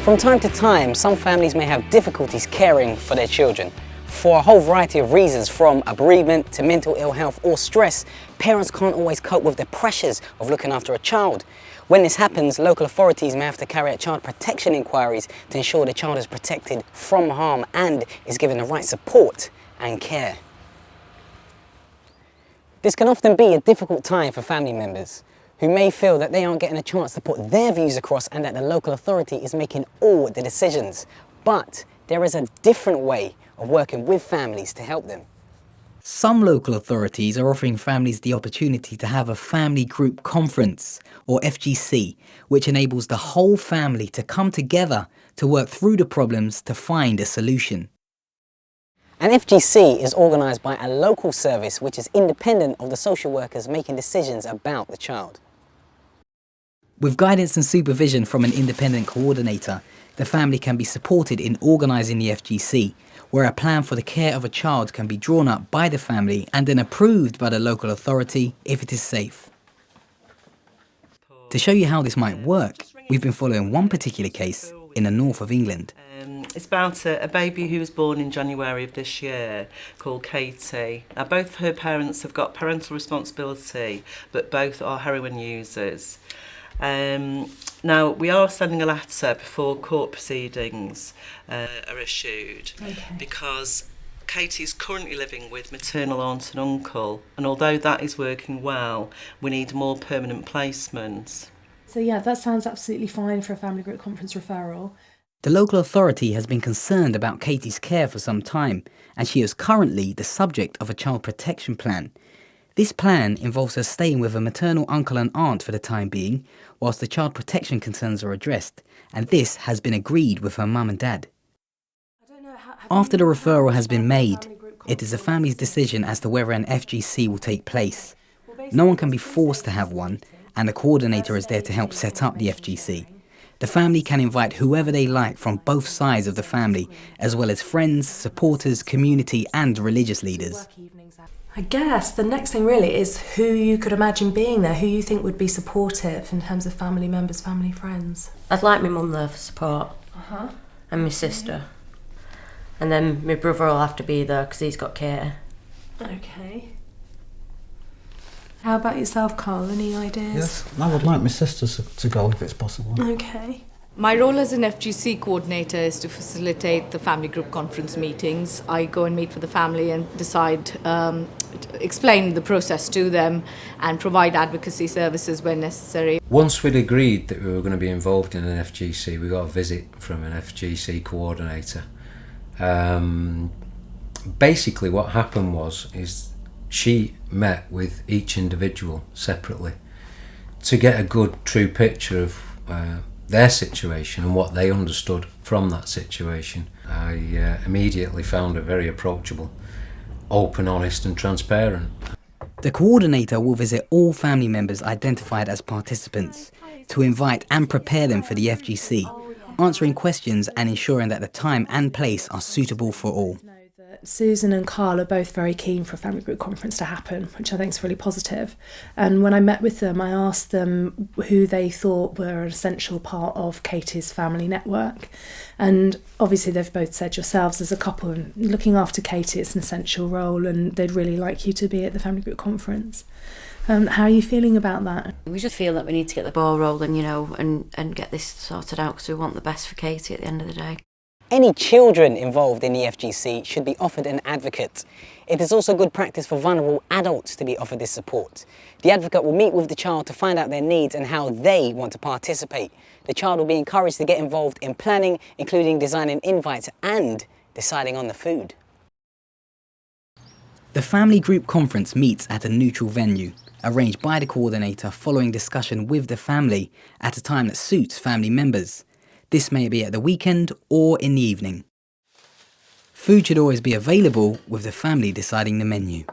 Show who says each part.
Speaker 1: From time to time, some families may have difficulties caring for their children. For a whole variety of reasons, from a bereavement to mental ill health or stress, parents can't always cope with the pressures of looking after a child. When this happens, local authorities may have to carry out child protection inquiries to ensure the child is protected from harm and is given the right support and care. This can often be a difficult time for family members who may feel that they aren't getting a chance to put their views across and that the local authority is making all the decisions. But there is a different way of working with families to help them.
Speaker 2: Some local authorities are offering families the opportunity to have a family group conference, or FGC, which enables the whole family to come together to work through the problems to find a solution.
Speaker 1: An FGC is organised by a local service which is independent of the social workers making decisions about the child.
Speaker 2: With guidance and supervision from an independent coordinator, the family can be supported in organising the FGC, where a plan for the care of a child can be drawn up by the family and then approved by the local authority if it is safe. To show you how this might work, we've been following one particular case in the north of England.
Speaker 3: It's about a baby who was born in January of this year called Katie. Now, both her parents have got parental responsibility, but both are heroin users. Now, we are sending a letter before court proceedings are issued, because Katie's currently living with maternal aunt and uncle, and although that is working well, we need more permanent placements.
Speaker 4: So yeah, that sounds absolutely fine for a family group conference referral.
Speaker 2: The local authority has been concerned about Katie's care for some time, and she is currently the subject of a child protection plan. This plan involves her staying with a maternal uncle and aunt for the time being, whilst the child protection concerns are addressed, and this has been agreed with her mum and dad. After the referral has been made, it is the family's decision as to whether an FGC will take place. No one can be forced to have one, and the coordinator is there to help set up the FGC. The family can invite whoever they like from both sides of the family, as well as friends, supporters, community and religious leaders.
Speaker 4: I guess the next thing really is who you could imagine being there, who you think would be supportive in terms of family members, family friends.
Speaker 5: I'd like my mum there for support, and my sister. And then my brother will have to be there because he's got care.
Speaker 4: Okay. How about yourself, Carl? Any ideas?
Speaker 6: Yes, I would like my sisters to go if it's possible.
Speaker 4: Okay.
Speaker 7: My role as an FGC coordinator is to facilitate the family group conference meetings. I go and meet with the family and decide, explain the process to them and provide advocacy services when necessary.
Speaker 8: Once we'd agreed that we were going to be involved in an FGC, we got a visit from an FGC coordinator. Basically what happened is she met with each individual separately to get a good true picture of their situation and what they understood from that situation. I immediately found her very approachable, open, honest and transparent.
Speaker 2: The coordinator will visit all family members identified as participants to invite and prepare them for the FGC, answering questions and ensuring that the time and place are suitable for all.
Speaker 4: Susan and Carl are both very keen for a family group conference to happen, which I think is really positive. And when I met with them, I asked them who they thought were an essential part of Katie's family network. And obviously they've both said yourselves as a couple, and looking after Katie is an essential role and they'd really like you to be at the family group conference. How are you feeling about that?
Speaker 5: We just feel that we need to get the ball rolling, and get this sorted out because we want the best for Katie at the end of the day.
Speaker 1: Any children involved in the FGC should be offered an advocate. It is also good practice for vulnerable adults to be offered this support. The advocate will meet with the child to find out their needs and how they want to participate. The child will be encouraged to get involved in planning, including designing invites and deciding on the food.
Speaker 2: The family group conference meets at a neutral venue, arranged by the coordinator following discussion with the family at a time that suits family members. This may be at the weekend or in the evening. Food should always be available with the family deciding the menu.